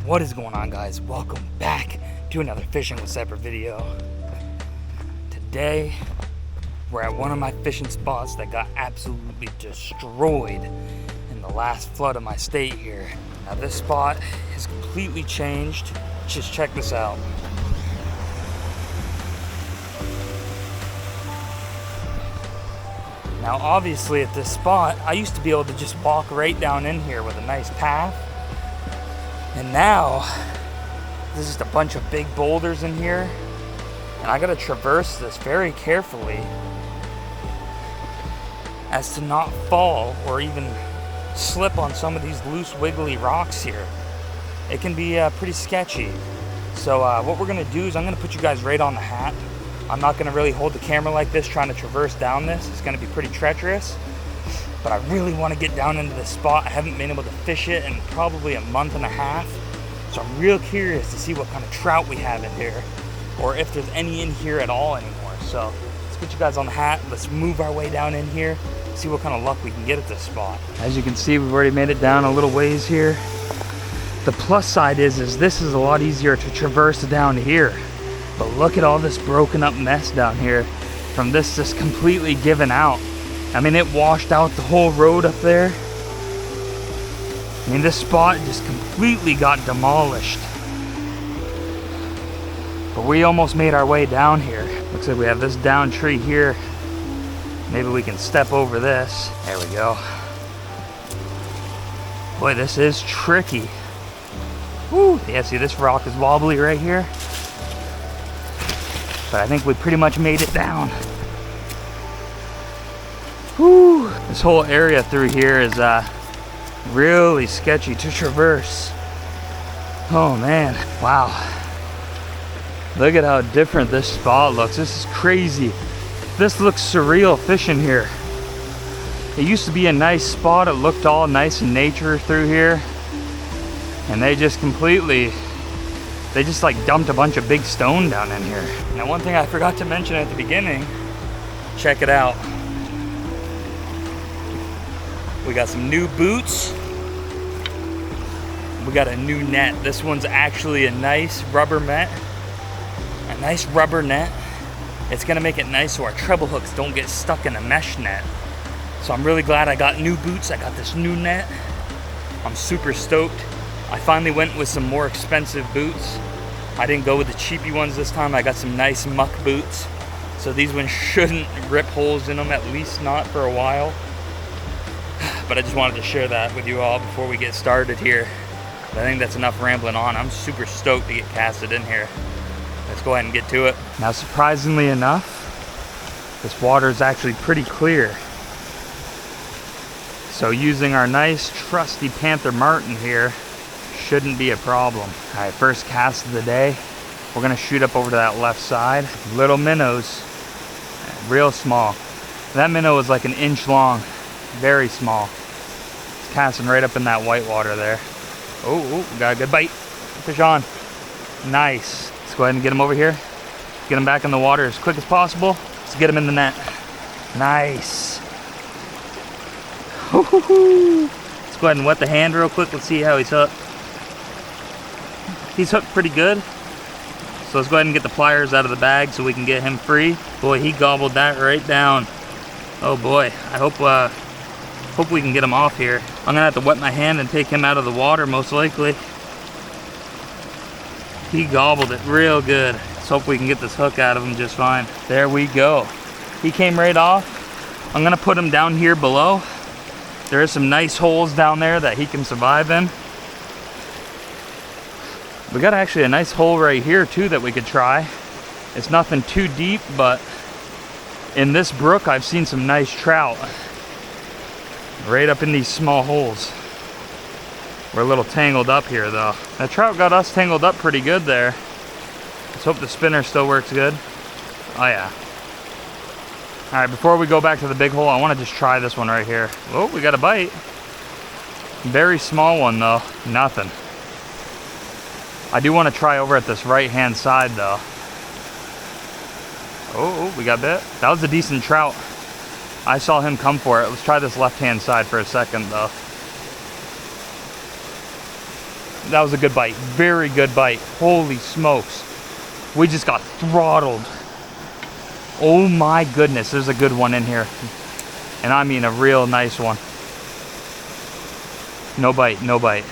What is going on, guys? Welcome back to another Fishing with Separate video. Today we're at one of my fishing spots that got absolutely destroyed in the last flood of my state here. Now this spot is completely changed. Just check this out. Now obviously at this spot I used to be able to just walk right down in here with a nice path. And now, there's just a bunch of big boulders in here, and I gotta traverse this very carefully as to not fall or even slip on some of these loose, wiggly rocks here. It can be pretty sketchy. So what we're gonna do is I'm gonna put you guys right on the hat. I'm not gonna really hold the camera like this trying to traverse down this. It's gonna be pretty treacherous. But I really want to get down into this spot. I haven't been able to fish it in probably a month and a half. So I'm real curious to see what kind of trout we have in here, or if there's any in here at all anymore. So let's get you guys on the hat. Let's move our way down in here, see what kind of luck we can get at this spot. As you can see, we've already made it down a little ways here. The plus side is this is a lot easier to traverse down here. But look at all this broken up mess down here from this just completely given out. I mean, it washed out the whole road up there. I mean, this spot just completely got demolished. But we almost made our way down here. Looks like we have this down tree here. Maybe we can step over this. There we go. Boy, this is tricky. Woo! Yeah, see, this rock is wobbly right here. But I think we pretty much made it down. Whew. This whole area through here is really sketchy to traverse. Oh man, wow. Look at how different this spot looks. This is crazy. This looks surreal fishing here. It used to be a nice spot. It looked all nice in nature through here. And they just like dumped a bunch of big stone down in here. Now one thing I forgot to mention at the beginning, check it out. We got some new boots. We got a new net. This one's actually a nice rubber net. A nice rubber net. It's gonna make it nice so our treble hooks don't get stuck in a mesh net. So I'm really glad I got new boots. I got this new net. I'm super stoked. I finally went with some more expensive boots. I didn't go with the cheapy ones this time. I got some nice muck boots. So these ones shouldn't rip holes in them, at least not for a while. But I just wanted to share that with you all before we get started here. But I think that's enough rambling on. I'm super stoked to get casted in here. Let's go ahead and get to it. Now, surprisingly enough, this water is actually pretty clear. So using our nice trusty Panther Martin here shouldn't be a problem. All right, first cast of the day. We're gonna shoot up over to that left side. Little minnows, real small. That minnow is like an inch long. Very small. It's casting right up in that white water there. Oh, got a good bite. Fish on. Nice. Let's go ahead and get him over here. Get him back in the water as quick as possible. Let's get him in the net. Nice. Let's go ahead and wet the hand real quick. Let's see how he's hooked. He's hooked pretty good. So let's go ahead and get the pliers out of the bag so we can get him free. Boy, he gobbled that right down. Oh boy, I hope we can get him off here. I'm gonna have to wet my hand and take him out of the water most likely. He gobbled it real good. Let's hope we can get this hook out of him just fine. There we go. He came right off. I'm gonna put him down here below. There is some nice holes down there that he can survive in. We got actually a nice hole right here too that we could try. It's nothing too deep, but in this brook I've seen some nice trout right up in these small holes. We're a little tangled up here though. That trout got us tangled up pretty good there. Let's hope the spinner still works good. Oh yeah. All right, before we go back to the big hole, I want to just try this one right here. Oh, we got a bite. Very small one though, nothing. I do want to try over at this right hand side though. Oh, we got bit. That was a decent trout. I saw him come for it. Let's try this left hand side for a second though. That was a good bite. Very good bite. Holy smokes. We just got throttled. Oh my goodness, there's a good one in here. And I mean a real nice one. No bite, no bite.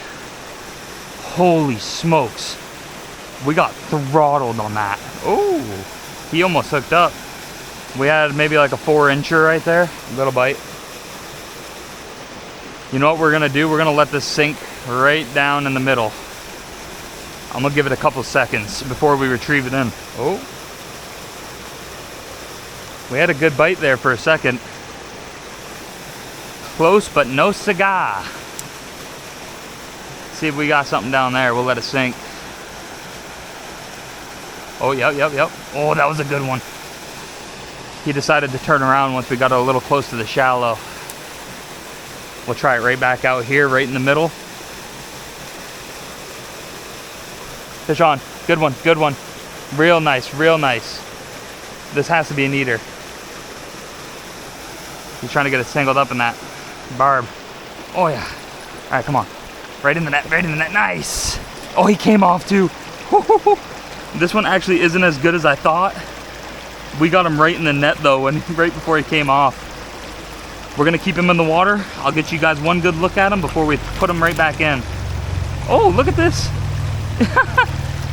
Holy smokes. We got throttled on that. Oh, he almost hooked up. We had maybe like a 4-incher right there. Little bite. You know what we're gonna do? We're gonna let this sink right down in the middle. I'm gonna give it a couple seconds before we retrieve it in. Oh. We had a good bite there for a second. Close, but no cigar. See if we got something down there. We'll let it sink. Oh, yep. Oh, that was a good one. He decided to turn around once we got a little close to the shallow. We'll try it right back out here, right in the middle. Fish on. Good one, good one. Real nice, real nice. This has to be an eater. He's trying to get it tangled up in that barb. Oh, yeah. All right, come on. Right in the net, right in the net. Nice. Oh, he came off too. This one actually isn't as good as I thought. We got him right in the net though, right before he came off. We're gonna keep him in the water. I'll get you guys one good look at him before we put him right back in. Oh, look at this.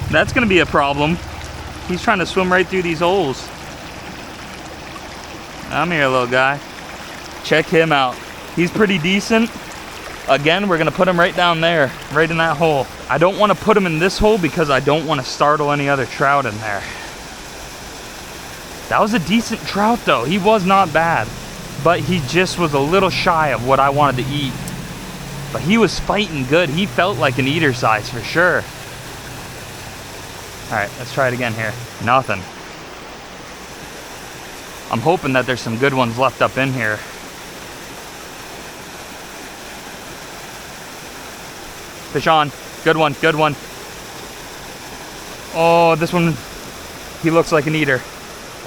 That's gonna be a problem. He's trying to swim right through these holes. Come here, little guy. Check him out. He's pretty decent. Again, we're gonna put him right down there, right in that hole. I don't wanna put him in this hole because I don't wanna startle any other trout in there. That was a decent trout though. He was not bad, but he just was a little shy of what I wanted to eat. But he was fighting good. He felt like an eater size for sure. All right, let's try it again here. Nothing. I'm hoping that there's some good ones left up in here. Fish on. Good one, good one. Oh, this one, he looks like an eater.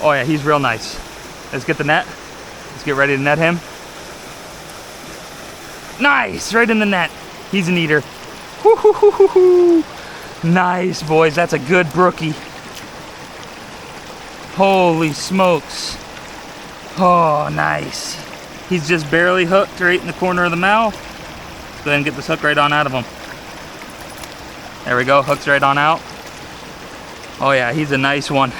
Oh yeah, he's real nice. Let's get the net. Let's get ready to net him. Nice, right in the net. He's an eater. Woo-hoo-hoo-hoo-hoo. Nice, boys, that's a good brookie. Holy smokes. Oh, nice. He's just barely hooked right in the corner of the mouth. Let's go ahead and get this hook right on out of him. There we go, hooks right on out. Oh yeah, he's a nice one.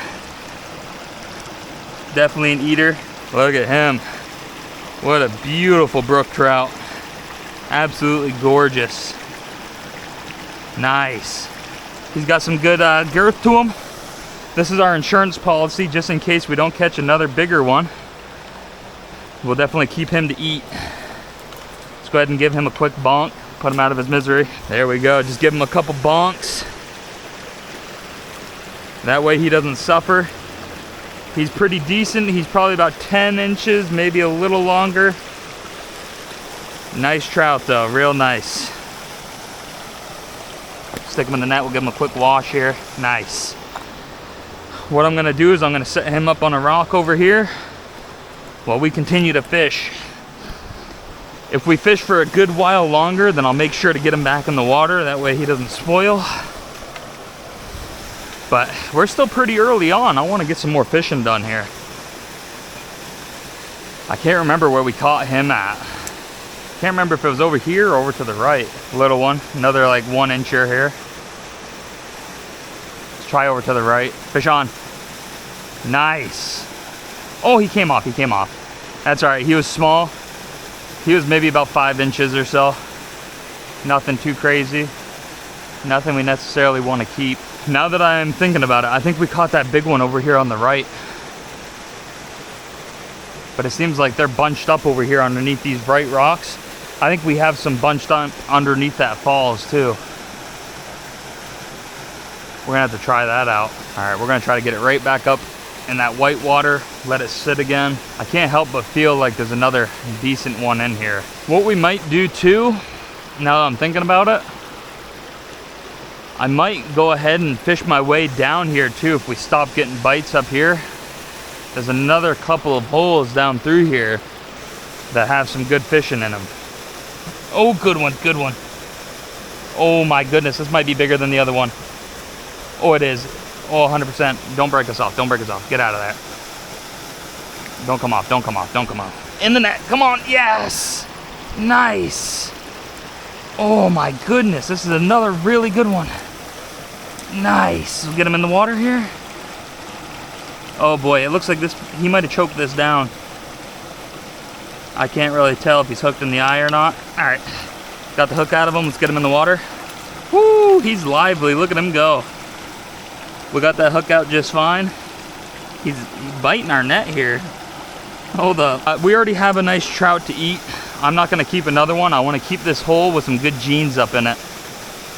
Definitely an eater. Look at him. What a beautiful brook trout. Absolutely gorgeous. Nice. He's got some good girth to him. This is our insurance policy, just in case we don't catch another bigger one. We'll definitely keep him to eat. Let's go ahead and give him a quick bonk. Put him out of his misery. There we go. Just give him a couple bonks. That way he doesn't suffer. He's pretty decent. He's probably about 10 inches, maybe a little longer. Nice trout though, real nice. Stick him in the net, we'll give him a quick wash here. Nice. What I'm gonna do is I'm gonna set him up on a rock over here while we continue to fish. If we fish for a good while longer, then I'll make sure to get him back in the water. That way he doesn't spoil. But we're still pretty early on. I want to get some more fishing done here. I can't remember where we caught him at. Can't remember if it was over here or over to the right. Little one, another like 1-incher here. Let's try over to the right. Fish on. Nice. Oh, he came off, he came off. That's all right, he was small. He was maybe about 5 inches or so. Nothing too crazy. Nothing we necessarily want to keep. Now that I'm thinking about it, I think we caught that big one over here on the right. But it seems like they're bunched up over here underneath these bright rocks. I think we have some bunched up underneath that falls too. We're gonna have to try that out. All right, we're gonna try to get it right back up in that white water, let it sit again. I can't help but feel like there's another decent one in here. What we might do too, now that I'm thinking about it, I might go ahead and fish my way down here too if we stop getting bites up here. There's another couple of holes down through here that have some good fishing in them. Oh, good one, good one. Oh my goodness, this might be bigger than the other one. Oh, it is. Oh, 100%. Don't break us off, don't break us off. Get out of there. Don't come off, don't come off, don't come off. In the net, come on, yes! Nice. Oh my goodness, this is another really good one. Nice. We'll get him in the water here. Oh boy, it looks like this, he might have choked this down. I can't really tell if he's hooked in the eye or not. All right, got the hook out of him. Let's get him in the water. Woo, he's lively. Look at him go. We got that hook out just fine. He's biting our net here. Hold up. We already have a nice trout to eat. I'm not gonna keep another one. I wanna keep this hole with some good jeans up in it.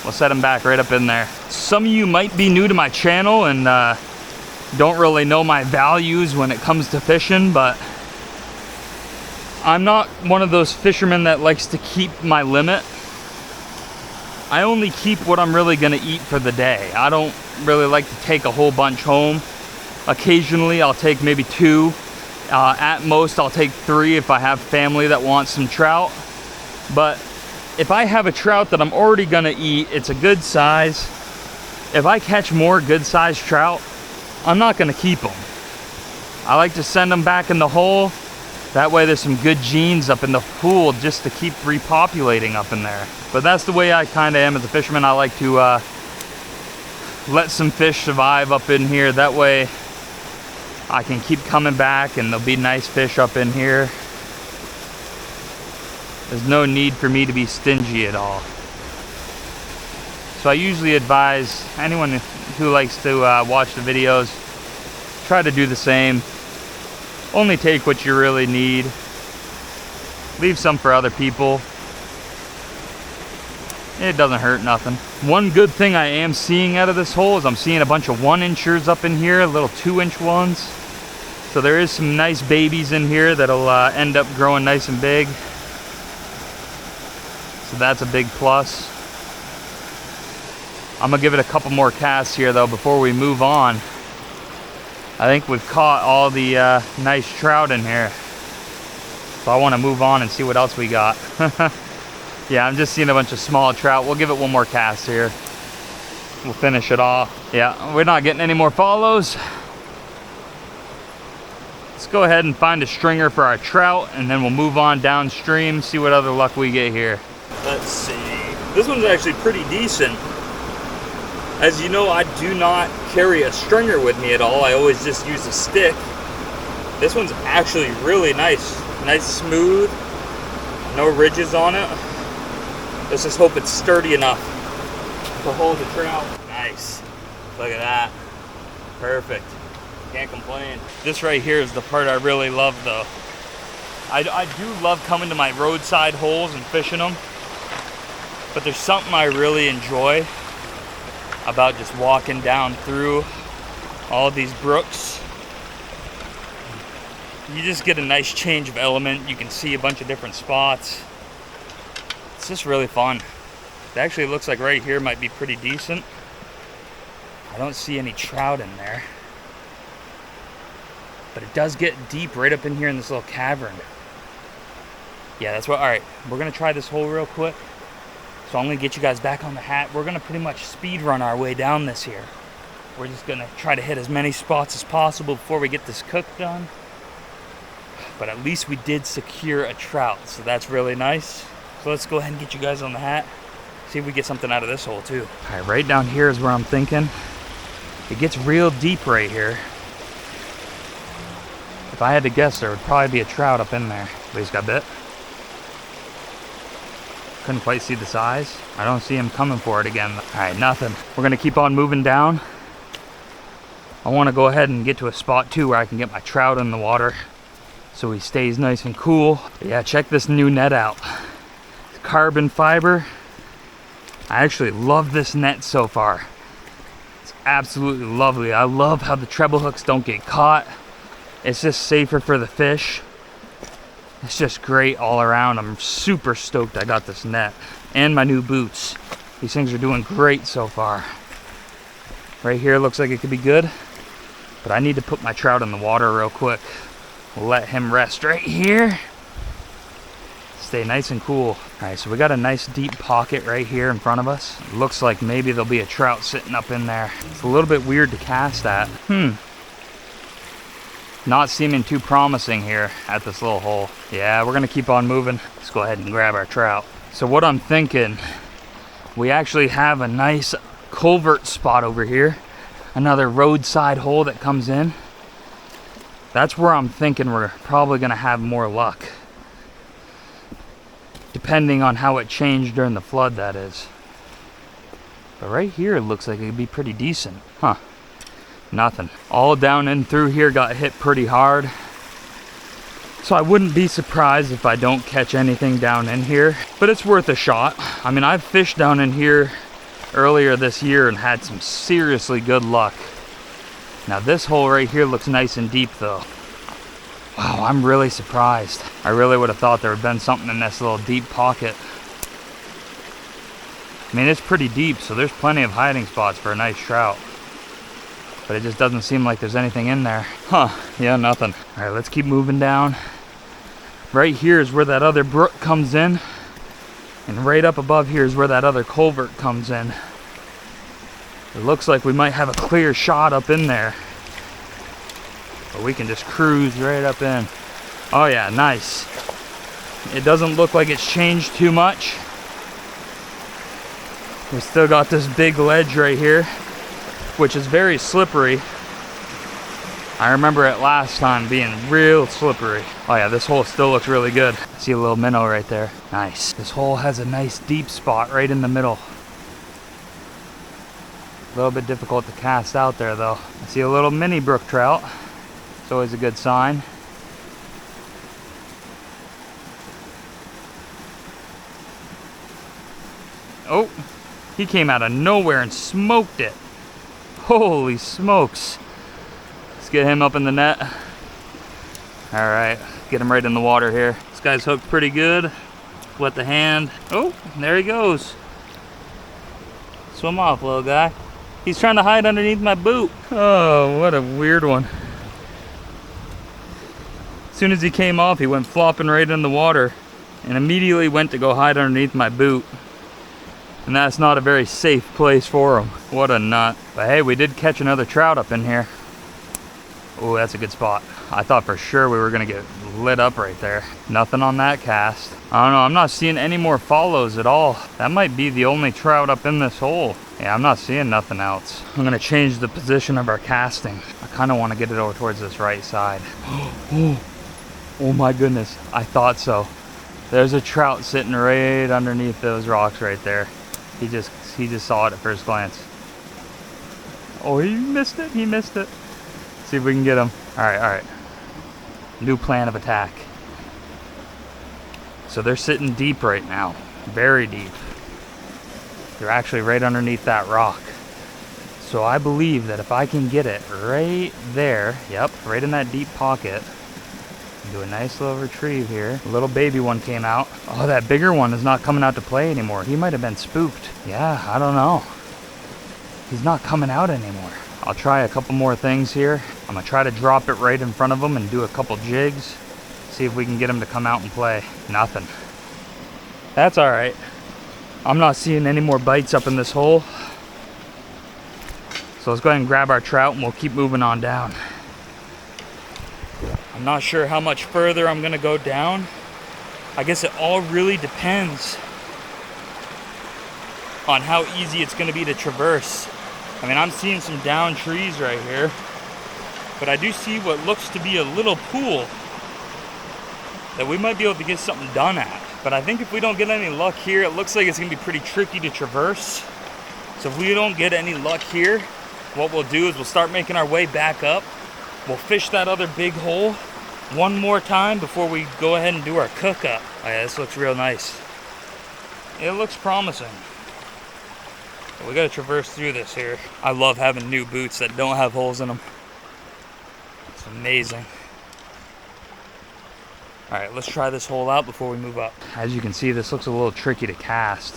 We'll set him back right up in there. Some of you might be new to my channel and don't really know my values when it comes to fishing, but I'm not one of those fishermen that likes to keep my limit. I only keep what I'm really gonna eat for the day. I don't really like to take a whole bunch home. Occasionally I'll take maybe 2. At most I'll take 3 if I have family that wants some trout. But if I have a trout that I'm already gonna eat, it's a good size. If I catch more good sized trout, I'm not gonna keep them. I like to send them back in the hole. That way there's some good genes up in the pool just to keep repopulating up in there. But that's the way I kinda am as a fisherman. I like to let some fish survive up in here. That way I can keep coming back and there'll be nice fish up in here. There's no need for me to be stingy at all. So I usually advise anyone who likes to watch the videos, try to do the same. Only take what you really need. Leave some for other people. It doesn't hurt nothing. One good thing I am seeing out of this hole is I'm seeing a bunch of 1-inchers up in here, little 2-inch ones. So there is some nice babies in here that'll end up growing nice and big. So that's a big plus. I'm gonna give it a couple more casts here though before we move on. I think we've caught all the nice trout in here. So I wanna move on and see what else we got. Yeah, I'm just seeing a bunch of small trout. We'll give it one more cast here. We'll finish it off. Yeah, we're not getting any more follows. Let's go ahead and find a stringer for our trout and then we'll move on downstream, see what other luck we get here. Let's see. This one's actually pretty decent. As you know, I do not carry a stringer with me at all. I always just use a stick. This one's actually really nice. Nice, smooth, no ridges on it. Let's just hope it's sturdy enough to hold the trout. Nice. Look at that. Perfect. Can't complain. This right here is the part I really love though. I do love coming to my roadside holes and fishing them, but there's something I really enjoy about just walking down through all of these brooks. You just get a nice change of element. You can see a bunch of different spots. It's just really fun. It actually looks like right here might be pretty decent. I don't see any trout in there, but it does get deep right up in here in this little cavern. Yeah, that's what. All right, we're gonna try this hole real quick. So I'm gonna get you guys back on the hat. We're gonna pretty much speed run our way down this here. We're just gonna try to hit as many spots as possible before we get this cook done. But at least we did secure a trout, so that's really nice. So let's go ahead and get you guys on the hat. See if we get something out of this hole too. All right, right down here is where I'm thinking. It gets real deep right here. If I had to guess, there would probably be a trout up in there. But he's got bit. Couldn't quite see the size. I don't see him coming for it again. All right, nothing. We're gonna keep on moving down. I wanna go ahead and get to a spot too where I can get my trout in the water so he stays nice and cool. But yeah, check this new net out. It's carbon fiber. I actually love this net so far. It's absolutely lovely. I love how the treble hooks don't get caught. It's just safer for the fish. It's just great all around. I'm super stoked I got this net and my new boots. These things are doing great so far. Right here looks like it could be good, but I need to put my trout in the water real quick. We'll let him rest right here. Stay nice and cool. All right, so we got a nice deep pocket right here in front of us. It looks like maybe there'll be a trout sitting up in there. It's a little bit weird to cast at. Not seeming too promising here at this little hole. Yeah, we're gonna keep on moving. Let's go ahead and grab our trout. So what I'm thinking, we actually have a nice culvert spot over here. Another roadside hole that comes in. That's where I'm thinking we're probably gonna have more luck. Depending on how it changed during the flood, that is. But right here it looks like it could be pretty decent. Huh. Nothing. All down and through here got hit pretty hard. So I wouldn't be surprised if I don't catch anything down in here. But it's worth a shot. I mean, I've fished down in here earlier this year and had some seriously good luck. Now this hole right here looks nice and deep though. Wow, I'm really surprised. I really would have thought there would have been something in this little deep pocket. I mean, it's pretty deep, so there's plenty of hiding spots for a nice trout. But it just doesn't seem like there's anything in there. Huh, yeah, nothing. All right, let's keep moving down. Right here is where that other brook comes in. And right up above here is where that other culvert comes in. It looks like we might have a clear shot up in there. But we can just cruise right up in. Oh yeah, nice. It doesn't look like it's changed too much. We still got this big ledge right here, which is very slippery. I remember it last time being real slippery. Oh yeah, this hole still looks really good. I see a little minnow right there. Nice. This hole has a nice deep spot right in the middle. A little bit difficult to cast out there though. I see a little mini brook trout. It's always a good sign. Oh, he came out of nowhere and smoked it. Holy smokes. Let's get him up in the net. All right, get him right in the water here. This guy's hooked pretty good. Wet the hand. Oh, there he goes. Swim off, little guy. He's trying to hide underneath my boot. Oh, what a weird one. As soon as he came off, he went flopping right in the water and immediately went to go hide underneath my boot. And that's not a very safe place for him. What a nut. But hey, we did catch another trout up in here. Oh, that's a good spot. I thought for sure we were gonna get lit up right there. Nothing on that cast. I don't know, I'm not seeing any more follows at all. That might be the only trout up in this hole. Yeah, I'm not seeing nothing else. I'm gonna change the position of our casting. I kinda wanna get it over towards this right side. Oh my goodness, I thought so. There's a trout sitting right underneath those rocks right there. He just saw it at first glance. Oh, he missed it, he missed it. See if we can get him. All right. New plan of attack. So they're sitting deep right now, very deep. They're actually right underneath that rock. So I believe that if I can get it right there, yep, right in that deep pocket, do a nice little retrieve here. A little baby one came out. Oh, that bigger one is not coming out to play anymore. He might have been spooked. Yeah, I don't know. He's not coming out anymore. I'll try a couple more things here. I'm gonna try to drop it right in front of him and do a couple jigs. See if we can get him to come out and play. Nothing. That's all right. I'm not seeing any more bites up in this hole. So let's go ahead and grab our trout and we'll keep moving on down. I'm not sure how much further I'm gonna go down. I guess it all really depends on how easy it's gonna be to traverse. I mean, I'm seeing some down trees right here, but I do see what looks to be a little pool that we might be able to get something done at. But I think if we don't get any luck here, it looks like it's gonna be pretty tricky to traverse. So if we don't get any luck here, what we'll do is we'll start making our way back up. We'll fish that other big hole one more time before we go ahead and do our cookout. Oh yeah, this looks real nice. It looks promising. But we gotta traverse through this here. I love having new boots that don't have holes in them. It's amazing. All right, let's try this hole out before we move up. As you can see, this looks a little tricky to cast.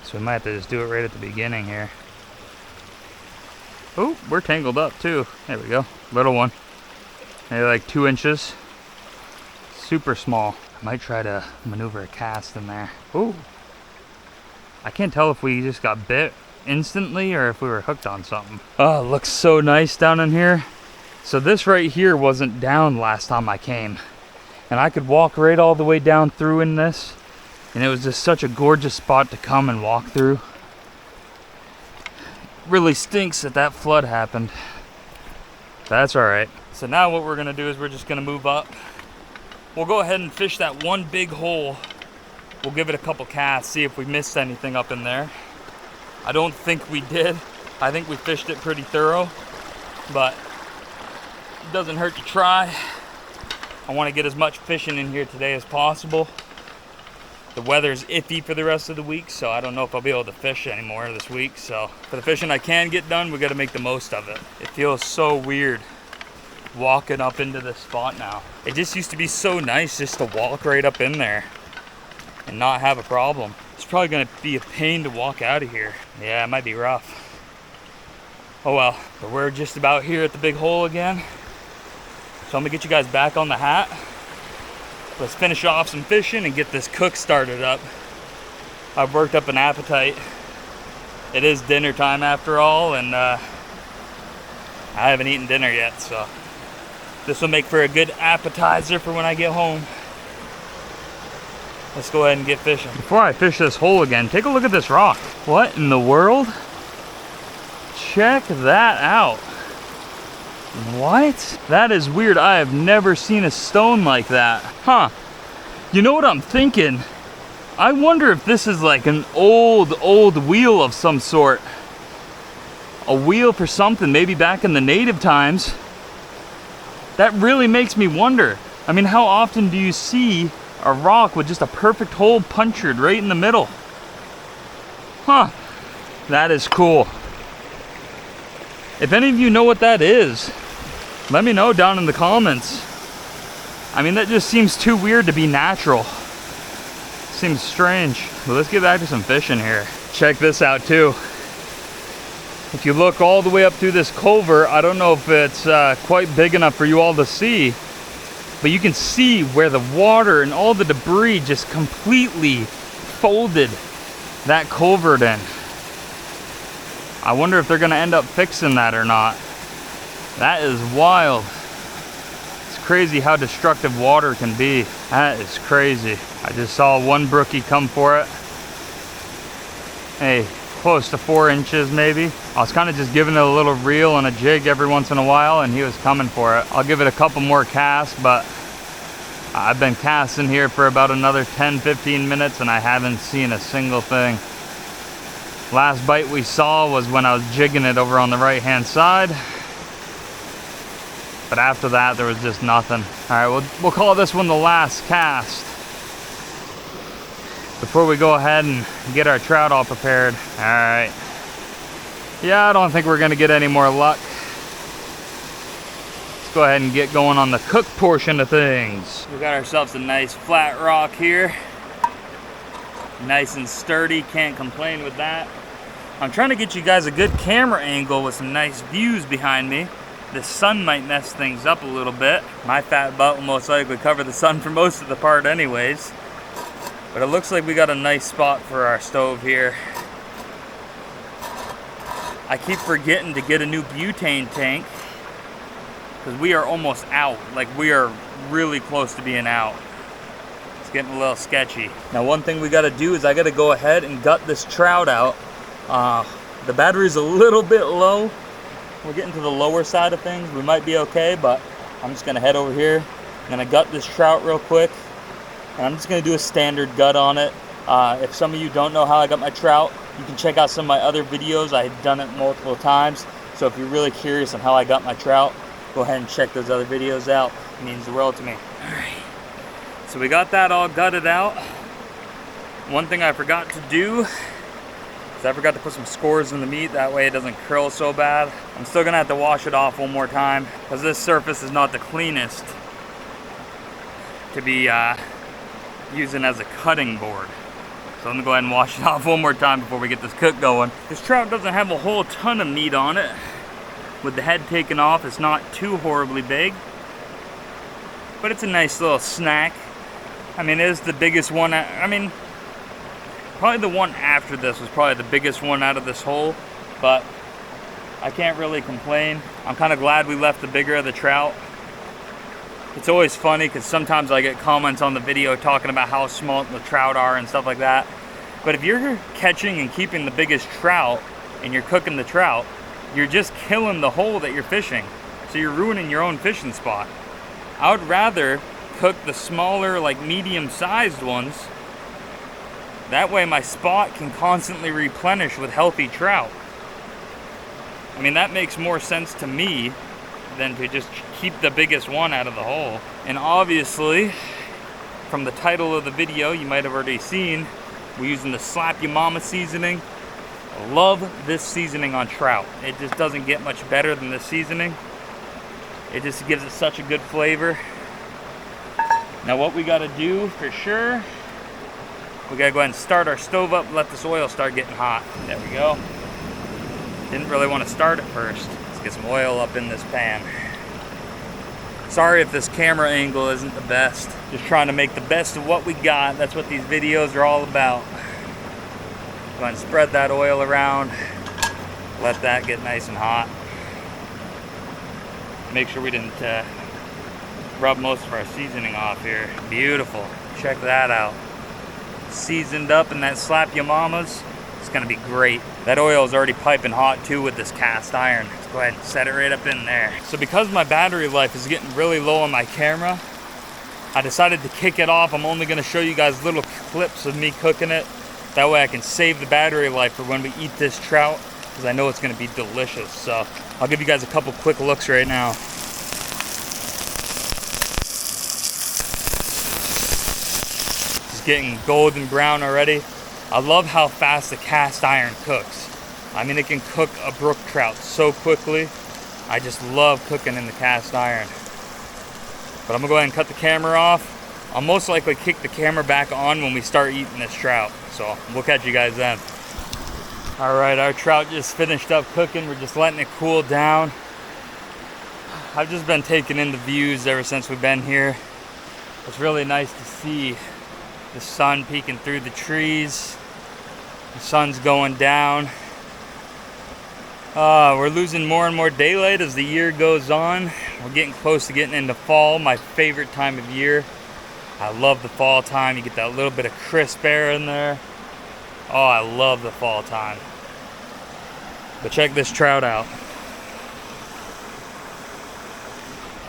So we might have to just do it right at the beginning here. Oh, we're tangled up too. There we go. Little one. Maybe like 2 inches. Super small. I might try to maneuver a cast in there. Ooh. I can't tell if we just got bit instantly or if we were hooked on something. Oh, it looks so nice down in here. So this right here wasn't down last time I came. And I could walk right all the way down through in this. And it was just such a gorgeous spot to come and walk through. Really stinks that that flood happened. That's all right. So now what we're gonna do is we're just gonna move up. We'll go ahead and fish that one big hole. We'll give it a couple casts, see if we missed anything up in there. I don't think we did. I think we fished it pretty thorough, but it doesn't hurt to try. I want to get as much fishing in here today as possible. The weather's iffy for the rest of the week, so I don't know if I'll be able to fish anymore this week. So for the fishing I can get done, we got to make the most of it. It feels so weird walking up into this spot now. It just used to be so nice just to walk right up in there and not have a problem. It's probably going to be a pain to walk out of here. Yeah, it might be rough. Oh well, but we're just about here at the big hole again. So I'm gonna get you guys back on the hat. Let's finish off some fishing and get this cook started up. I've worked up an appetite. It is dinner time after all, and I haven't eaten dinner yet, so this will make for a good appetizer for when I get home. Let's go ahead and get fishing. Before I fish this hole again, take a look at this rock. What in the world? Check that out. What? That is weird. I have never seen a stone like that. Huh. You know what I'm thinking? I wonder if this is like an old wheel of some sort. A wheel for something, maybe back in the native times. That really makes me wonder. I mean, how often do you see a rock with just a perfect hole punctured right in the middle? Huh. That is cool. If any of you know what that is, let me know down in the comments. I mean, that just seems too weird to be natural. Seems strange. But let's get back to some fishing here. Check this out too. If you look all the way up through this culvert, I don't know if it's quite big enough for you all to see, but you can see where the water and all the debris just completely folded that culvert in. I wonder if they're gonna end up fixing that or not. That is wild. It's crazy how destructive water can be. That is crazy. I just saw one brookie come for it. Hey, close to 4 inches maybe. I was kind of just giving it a little reel and a jig every once in a while, and he was coming for it. I'll give it a couple more casts, but I've been casting here for about another 10-15 minutes and I haven't seen a single thing. Last bite we saw was when I was jigging it over on the right hand side. But after that, there was just nothing. All right, we'll call this one the last cast before we go ahead and get our trout all prepared. All right. Yeah, I don't think we're gonna get any more luck. Let's go ahead and get going on the cook portion of things. We got ourselves a nice flat rock here. Nice and sturdy, can't complain with that. I'm trying to get you guys a good camera angle with some nice views behind me. The sun might mess things up a little bit. My fat butt will most likely cover the sun for most of the part anyways. But it looks like we got a nice spot for our stove here. I keep forgetting to get a new butane tank because we are almost out. Like, we are really close to being out. It's getting a little sketchy. Now, one thing we gotta do is I gotta go ahead and gut this trout out. The battery's a little bit low. We're getting to the lower side of things. We might be okay, but I'm just gonna head over here. I'm gonna gut this trout real quick, and I'm just gonna do a standard gut on it. If some of you don't know how I got my trout, you can check out some of my other videos. I've done it multiple times. So if you're really curious on how I got my trout, go ahead and check those other videos out. It means the world to me. All right. So we got that all gutted out. One thing I forgot to do is I forgot to put some scores in the meat. That way it doesn't curl so bad. I'm still gonna have to wash it off one more time because this surface is not the cleanest to be using as a cutting board. So I'm gonna go ahead and wash it off one more time before we get this cook going. This trout doesn't have a whole ton of meat on it. With the head taken off, it's not too horribly big, but it's a nice little snack. I mean, it is the biggest one. I mean, probably the one after this was probably the biggest one out of this hole, but I can't really complain. I'm kind of glad we left the bigger of the trout. It's always funny because sometimes I get comments on the video talking about how small the trout are and stuff like that. But if you're catching and keeping the biggest trout and you're cooking the trout, you're just killing the hole that you're fishing. So you're ruining your own fishing spot. I would rather cook the smaller, like medium-sized ones. That way my spot can constantly replenish with healthy trout. I mean, that makes more sense to me than to just keep the biggest one out of the hole. And obviously, from the title of the video, you might have already seen, we're using the Slap Ya Mama seasoning. I love this seasoning on trout. It just doesn't get much better than this seasoning. It just gives it such a good flavor. Now what we gotta do for sure, we gotta go ahead and start our stove up, let this oil start getting hot. There we go. Didn't really want to start it first. Let's get some oil up in this pan. Sorry if this camera angle isn't the best. Just trying to make the best of what we got. That's what these videos are all about. Go ahead and spread that oil around. Let that get nice and hot. Make sure we didn't rub most of our seasoning off here. Beautiful. Check that out. Seasoned up in that Slap Ya Mamas. It's gonna be great. That oil is already piping hot too with this cast iron. Let's go ahead and set it right up in there. So because my battery life is getting really low on my camera, I decided to kick it off. I'm only gonna show you guys little clips of me cooking it. That way I can save the battery life for when we eat this trout, because I know it's gonna be delicious. So I'll give you guys a couple quick looks right now. It's getting golden brown already. I love how fast the cast iron cooks. I mean, it can cook a brook trout so quickly. I just love cooking in the cast iron. But I'm gonna go ahead and cut the camera off. I'll most likely kick the camera back on when we start eating this trout. So we'll catch you guys then. All right, our trout just finished up cooking. We're just letting it cool down. I've just been taking in the views ever since we've been here. It's really nice to see the sun peeking through the trees. The sun's going down. We're losing more and more daylight as the year goes on. We're getting close to getting into fall, my favorite time of year. I love the fall time. You get that little bit of crisp air in there. Oh, I love the fall time. But check this trout out.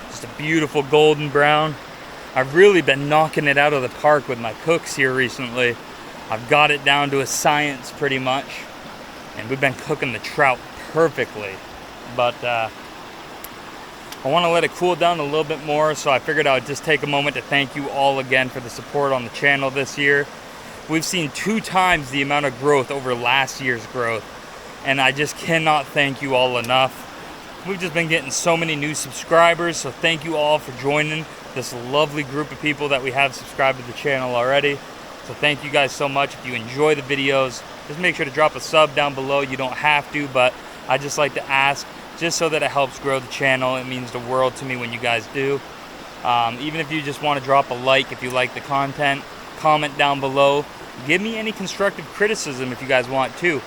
Just a beautiful golden brown. I've really been knocking it out of the park with my cooks here recently. I've got it down to a science pretty much. And we've been cooking the trout perfectly. But I want to let it cool down a little bit more, so I figured I would just take a moment to thank you all again for the support on the channel this year. We've seen 2 times the amount of growth over last year's growth, and I just cannot thank you all enough. We've just been getting so many new subscribers, so thank you all for joining this lovely group of people that we have subscribed to the channel already. So thank you guys so much. If you enjoy the videos, just make sure to drop a sub down below. You don't have to, but I just like to ask, just so that it helps grow the channel. It means the world to me when you guys do. Even if you just want to drop a like if you like the content, comment down below. Give me any constructive criticism if you guys want to.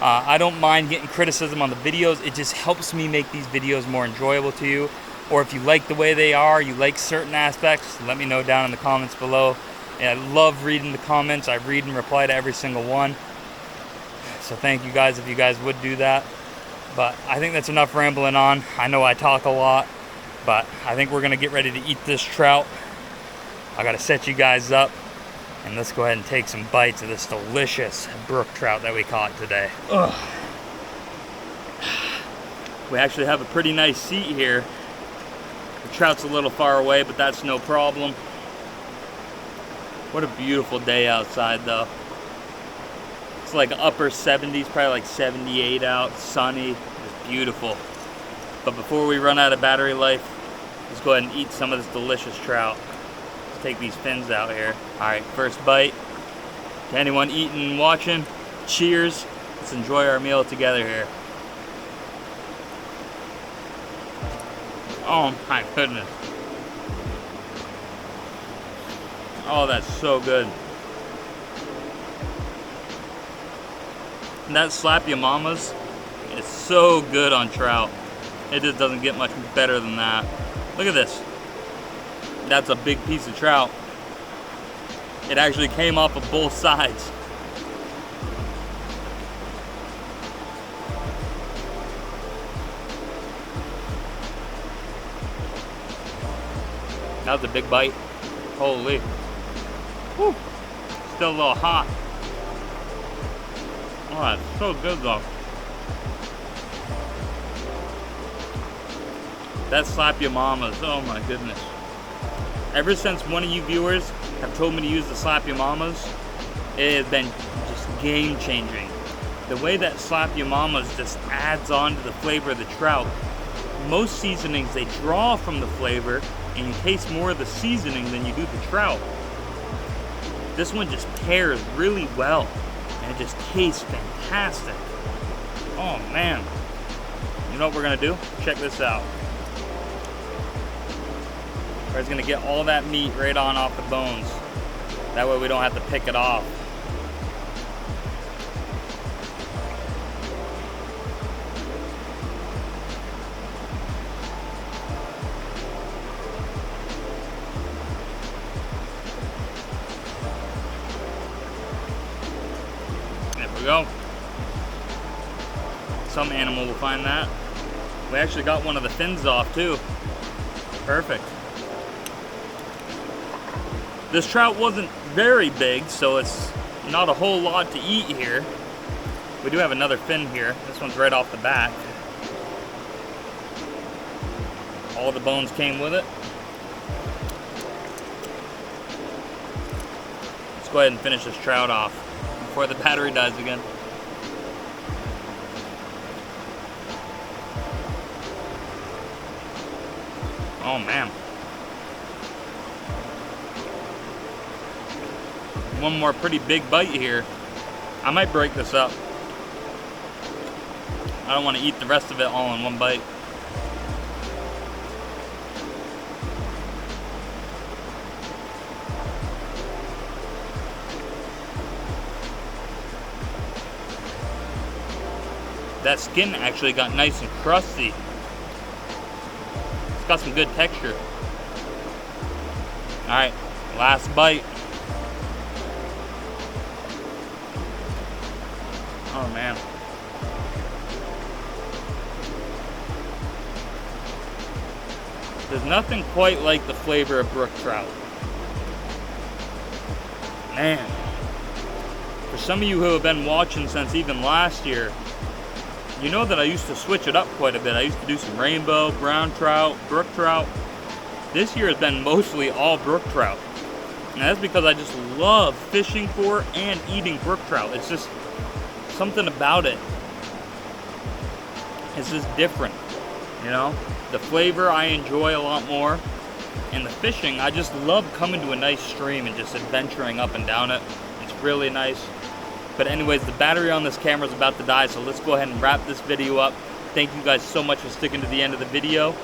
I don't mind getting criticism on the videos. It just helps me make these videos more enjoyable to you. Or if you like the way they are, you like certain aspects, let me know down in the comments below. And I love reading the comments. I read and reply to every single one. So thank you guys if you guys would do that. But I think that's enough rambling on. I know I talk a lot, but I think we're gonna get ready to eat this trout. I gotta set you guys up, and let's go ahead and take some bites of this delicious brook trout that we caught today. Ugh. We actually have a pretty nice seat here. The trout's a little far away, but that's no problem. What a beautiful day outside though. It's like upper 70s, probably like 78 out, sunny, it's beautiful. But before we run out of battery life, let's go ahead and eat some of this delicious trout. Let's take these fins out here. All right, first bite. To anyone eating and watching, cheers. Let's enjoy our meal together here. Oh my goodness. Oh, that's so good. And that slap ya mamas is so good on trout. It just doesn't get much better than that. Look at this. That's a big piece of trout. It actually came off of both sides. That was a big bite. Holy. Whew. Still a little hot. Oh, that's so good though. That slap ya mamas, oh my goodness. Ever since one of you viewers have told me to use the slap ya mamas, it has been just game changing. The way that slap ya mamas just adds on to the flavor of the trout. Most seasonings, they draw from the flavor and you taste more of the seasoning than you do the trout. This one just pairs really well and it just tastes fantastic. Oh man. You know what we're gonna do? Check this out. We're just gonna get all that meat right on off the bones. That way we don't have to pick it off. There we go. Some animal will find that. We actually got one of the fins off too. Perfect. This trout wasn't very big, so it's not a whole lot to eat here. We do have another fin here. This one's right off the back. All the bones came with it. Let's go ahead and finish this trout off before the battery dies again. Oh man. One more pretty big bite here. I might break this up. I don't want to eat the rest of it all in one bite. That skin actually got nice and crusty. It's got some good texture. All right, last bite. Oh man. There's nothing quite like the flavor of brook trout. Man. For some of you who have been watching since even last year, you know that I used to switch it up quite a bit. I used to do some rainbow, brown trout, brook trout. This year has been mostly all brook trout. And that's because I just love fishing for and eating brook trout. It's just something about it. It's just different, you know? The flavor I enjoy a lot more. And the fishing, I just love coming to a nice stream and just adventuring up and down it. It's really nice. But anyways, the battery on this camera is about to die, so let's go ahead and wrap this video up. Thank you guys so much for sticking to the end of the video.